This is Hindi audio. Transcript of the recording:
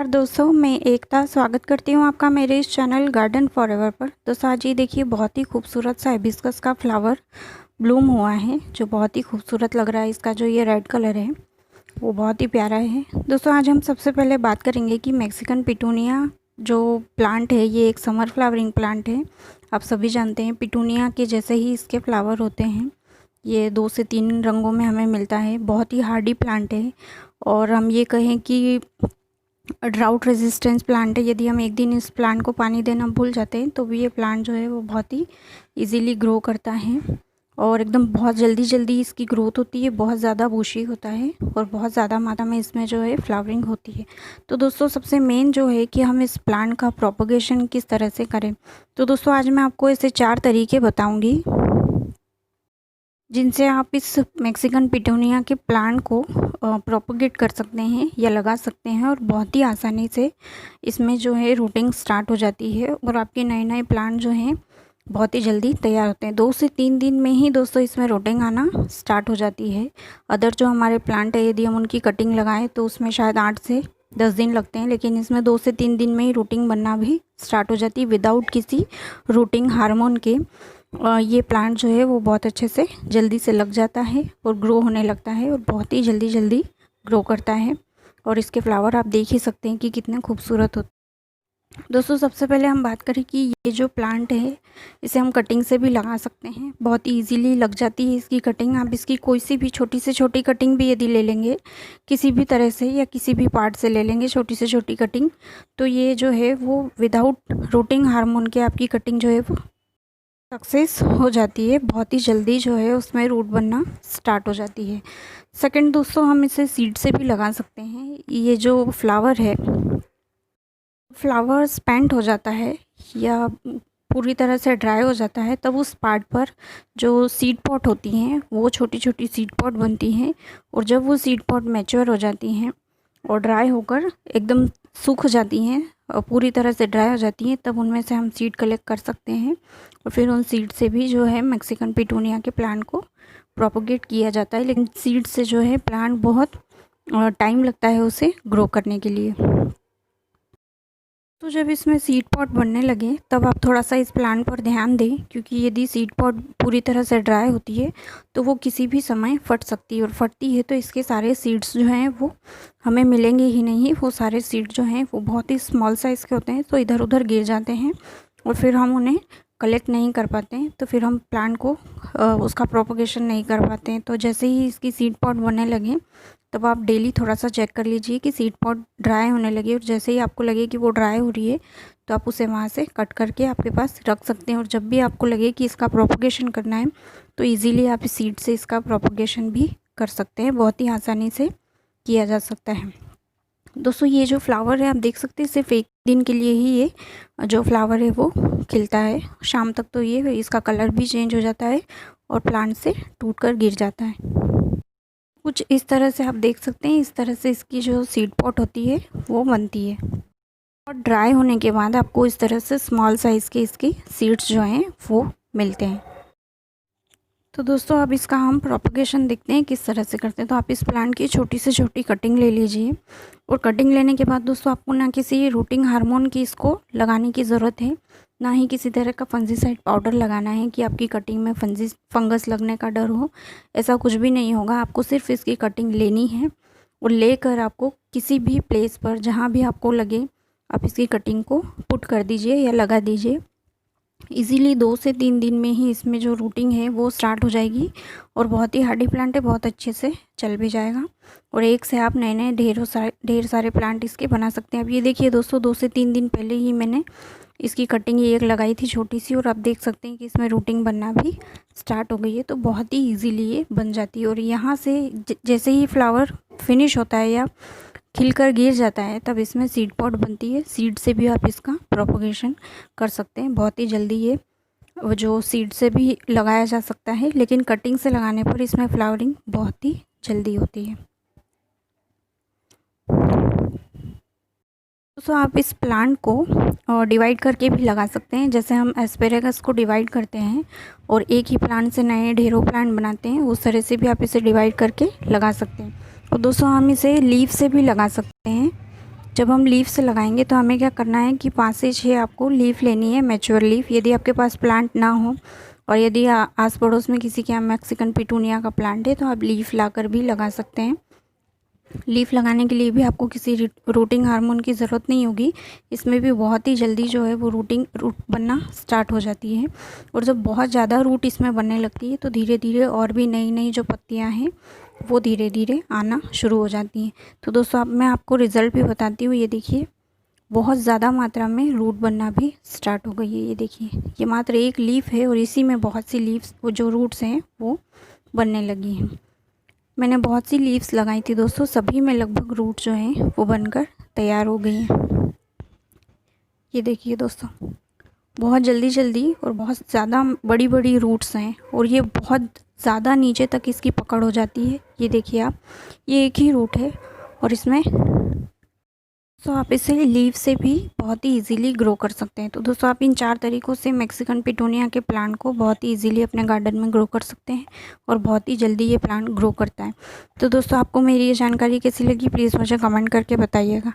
नमस्कार दोस्तों, मैं एकता स्वागत करती हूँ आपका मेरे इस चैनल गार्डन फॉरएवर पर। दोस्तों आज ये देखिए बहुत ही खूबसूरत सा हिबिस्कस का फ्लावर ब्लूम हुआ है जो बहुत ही खूबसूरत लग रहा है। इसका जो ये रेड कलर है वो बहुत ही प्यारा है। दोस्तों आज हम सबसे पहले बात करेंगे कि मैक्सिकन पिटूनिया जो प्लांट है ये एक समर फ्लावरिंग प्लांट है। आप सभी जानते हैं पिटूनिया के जैसे ही इसके फ्लावर होते हैं। ये 2 से 3 रंगों में हमें मिलता है। बहुत ही हार्डी प्लांट है और हम ये कहें कि ड्राउट रेजिस्टेंस प्लांट है। यदि हम एक दिन इस प्लांट को पानी देना भूल जाते हैं तो भी ये प्लांट जो है वो बहुत ही इजीली ग्रो करता है और एकदम बहुत जल्दी इसकी ग्रोथ होती है। बहुत ज़्यादा बुशी होता है और बहुत ज़्यादा मात्रा में इसमें जो है फ्लावरिंग होती है। तो दोस्तों सबसे मेन जो है कि हम इस प्लांट का प्रोपगेशन किस तरह से करें। तो दोस्तों आज मैं आपको ऐसे 4 तरीके बताऊँगी जिनसे आप इस मैक्सिकन पिटूनिया के प्लांट को प्रोपगेट कर सकते हैं या लगा सकते हैं और बहुत ही आसानी से इसमें जो है रूटिंग स्टार्ट हो जाती है और आपके नए प्लांट जो हैं बहुत ही जल्दी तैयार होते हैं। 2 से 3 दिन में ही दोस्तों इसमें रूटिंग आना स्टार्ट हो जाती है। अदर जो हमारे प्लांट है यदि हम उनकी कटिंग लगाएं तो उसमें शायद 8 से 10 दिन लगते हैं, लेकिन इसमें 2 से 3 दिन में ही रूटिंग बनना भी स्टार्ट हो जाती है विदाउट किसी रूटिंग हार्मोन के। ये प्लांट जो है वो बहुत अच्छे से जल्दी से लग जाता है और ग्रो होने लगता है और बहुत ही जल्दी ग्रो करता है। और इसके फ्लावर आप देख ही सकते हैं कि कितने खूबसूरत होते हैं। दोस्तों सबसे पहले हम बात करें कि ये जो प्लांट है इसे हम कटिंग से भी लगा सकते हैं। बहुत ही ईजीली लग जाती है इसकी कटिंग। आप इसकी कोई सी भी छोटी से छोटी कटिंग भी यदि ले लेंगे किसी भी तरह से या किसी भी पार्ट से ले लेंगे छोटी से छोटी कटिंग, तो ये जो है वो विदाउट रूटिंग हार्मोन के आपकी कटिंग जो है वो सक्सेस हो जाती है। बहुत ही जल्दी जो है उसमें रूट बनना स्टार्ट हो जाती है। सेकंड दोस्तों हम इसे सीड से भी लगा सकते हैं। ये जो फ्लावर है फ्लावर स्पेंट हो जाता है या पूरी तरह से ड्राई हो जाता है तब उस पार्ट पर जो सीड पॉट होती हैं वो छोटी छोटी सीड पॉट बनती हैं और जब वो सीड पॉट मैच्योर हो जाती हैं और ड्राई होकर एकदम सूख जाती हैं और पूरी तरह से ड्राई हो जाती हैं तब उनमें से हम सीड कलेक्ट कर सकते हैं और फिर उन सीड से भी जो है मैक्सिकन पिटूनिया के प्लांट को प्रोपोगेट किया जाता है। लेकिन सीड से जो है प्लांट बहुत टाइम लगता है उसे ग्रो करने के लिए। तो जब इसमें सीड पॉट बनने लगे तब आप थोड़ा सा इस प्लांट पर ध्यान दें, क्योंकि यदि सीड पॉट पूरी तरह से ड्राई होती है तो वो किसी भी समय फट सकती है और फटती है तो इसके सारे सीड्स जो हैं वो हमें मिलेंगे ही नहीं। वो सारे सीड जो हैं वो बहुत ही स्मॉल साइज़ के होते हैं तो इधर उधर गिर जाते हैं और फिर हम उन्हें कलेक्ट नहीं कर पाते हैं, तो फिर हम प्लांट को उसका प्रोपगेशन नहीं कर पाते हैं। तो जैसे ही इसकी सीड पॉट बनने लगे तब आप डेली थोड़ा सा चेक कर लीजिए कि सीड पॉट ड्राई होने लगे और जैसे ही आपको लगे कि वो ड्राई हो रही है तो आप उसे वहाँ से कट करके आपके पास रख सकते हैं। और जब भी आपको लगे कि इसका प्रोपगेशन करना है तो इजीली आप सीड से इसका प्रोपगेशन भी कर सकते हैं। बहुत ही आसानी से किया जा सकता है। दोस्तों ये जो फ्लावर है आप देख सकते हैं सिर्फ एक दिन के लिए ही ये जो फ्लावर है वो खिलता है। शाम तक तो ये इसका कलर भी चेंज हो जाता है और प्लांट से टूटकर गिर जाता है। कुछ इस तरह से आप देख सकते हैं, इस तरह से इसकी जो सीड पॉट होती है वो बनती है और ड्राई होने के बाद आपको इस तरह से स्मॉल साइज़ के इसकी सीड्स जो हैं वो मिलते हैं। तो दोस्तों अब इसका हम प्रोपगेशन देखते हैं किस तरह से करते हैं। तो आप इस प्लांट की छोटी से छोटी कटिंग ले लीजिए और कटिंग लेने के बाद दोस्तों आपको ना किसी रूटिंग हार्मोन की इसको लगाने की ज़रूरत है, ना ही किसी तरह का फंजीसाइड पाउडर लगाना है कि आपकी कटिंग में फंगस लगने का डर हो। ऐसा कुछ भी नहीं होगा। आपको सिर्फ इसकी कटिंग लेनी है और लेकर आपको किसी भी प्लेस पर जहाँ भी आपको लगे आप इसकी कटिंग को पुट कर दीजिए या लगा दीजिए। इजीली 2 से 3 दिन में ही इसमें जो रूटिंग है वो स्टार्ट हो जाएगी और बहुत ही हार्डी प्लांट है, बहुत अच्छे से चल भी जाएगा और एक से आप नए ढेर सारे प्लांट इसके बना सकते हैं। अब ये देखिए दोस्तों 2 से 3 दिन पहले ही मैंने इसकी कटिंग एक लगाई थी छोटी सी और आप देख सकते हैं कि इसमें रूटिंग बनना भी स्टार्ट हो गई है। तो बहुत ही ईजीली ये बन जाती है और यहाँ से जैसे ही फ्लावर फिनिश होता है या खिलकर गिर जाता है तब इसमें सीड पॉट बनती है। सीड से भी आप इसका प्रोपगेशन कर सकते हैं। बहुत ही जल्दी ये वो जो सीड से भी लगाया जा सकता है, लेकिन कटिंग से लगाने पर इसमें फ्लावरिंग बहुत ही जल्दी होती है। तो आप इस प्लांट को डिवाइड करके भी लगा सकते हैं। जैसे हम एस्पेरेगस को डिवाइड करते हैं और एक ही प्लांट से नए ढेरों प्लांट बनाते हैं, उस तरह से भी आप इसे डिवाइड करके लगा सकते हैं। और दोस्तों हम इसे लीफ से भी लगा सकते हैं। जब हम लीव्स लगाएंगे तो हमें क्या करना है कि 5 से 6 आपको लीफ लेनी है, मैच्योर लीफ। यदि आपके पास प्लांट ना हो और यदि आस पड़ोस में किसी के यहाँ मैक्सिकन पिटूनिया का प्लांट है तो आप लीफ लाकर भी लगा सकते हैं। लीफ लगाने के लिए भी आपको किसी रूटिंग हार्मोन की ज़रूरत नहीं होगी। इसमें भी बहुत ही जल्दी जो है वो रूट बनना स्टार्ट हो जाती है। और जब बहुत ज़्यादा रूट इसमें बनने लगती है तो धीरे धीरे और भी नई नई जो पत्तियां हैं वो धीरे धीरे आना शुरू हो जाती हैं। तो दोस्तों अब मैं आपको रिज़ल्ट भी बताती हूँ। ये देखिए बहुत ज़्यादा मात्रा में रूट बनना भी स्टार्ट हो गई है। ये देखिए ये मात्र एक लीफ है और इसी में बहुत सी लीव्स वो जो रूट्स हैं वो बनने लगी हैं। मैंने बहुत सी लीव्स लगाई थी दोस्तों, सभी में लगभग रूट जो हैं वो बनकर तैयार हो गई हैं। ये देखिए दोस्तों बहुत जल्दी जल्दी और बहुत ज़्यादा बड़ी बड़ी रूट्स हैं और ये बहुत ज़्यादा नीचे तक इसकी पकड़ हो जाती है। ये देखिए आप, ये एक ही रूट है और इसमें तो आप इसे लीव से भी बहुत ही इजीली ग्रो कर सकते हैं। तो दोस्तों आप इन 4 तरीक़ों से मैक्सिकन पिटूनिया के प्लांट को बहुत ही इजीली अपने गार्डन में ग्रो कर सकते हैं और बहुत ही जल्दी ये प्लांट ग्रो करता है। तो दोस्तों आपको मेरी ये जानकारी कैसी लगी प्लीज़ मुझे कमेंट करके बताइएगा।